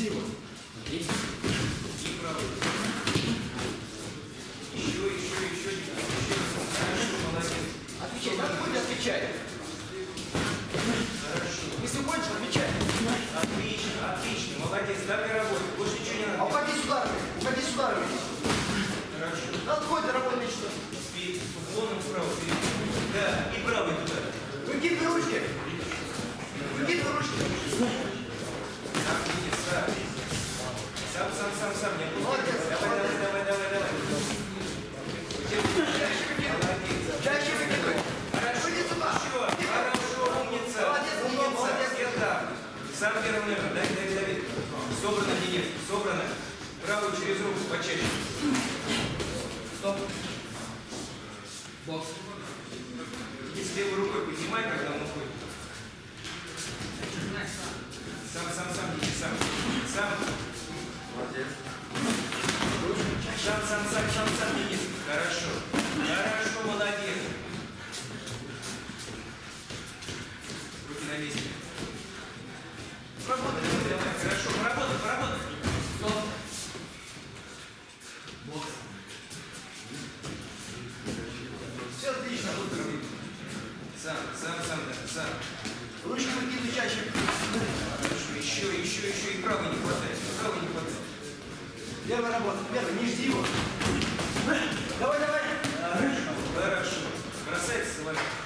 жди его. И правый. Еще. Хорошо, молодец. Отвечай, надо отвечай. Хорошо. Если хочешь, отвечай. Отлично, молодец. Так и работай. Больше ничего не надо. Уходи сюда, Ромин. Хорошо. Отходи, работай что. С уклоном вправо. Да, и правый туда. Выкидывай ручки. Сам. Не Молодец. Давай. Чаще выкидывай. Хорошо. Иди сюда. Хорошо, умница. Молодец. Это. Сам первый номер. Давид. Собрано, Денис. Собрано. Правую через руку почаще. Стоп. Бокс. Если левой рукой поднимай, когда он уходит. Сам, Денис, сам. Молодец. Сам, Денис. Хорошо, молодец. Руки на месте. Работай. Давай, хорошо, поработай. Стоп. Бокс. Все отлично. Сам. Ручки выкидывай чаще. Хорошо, еще и правой не хватает. Первая работа. Не жди его. Давай. Хорошо. Бросается, Соловей.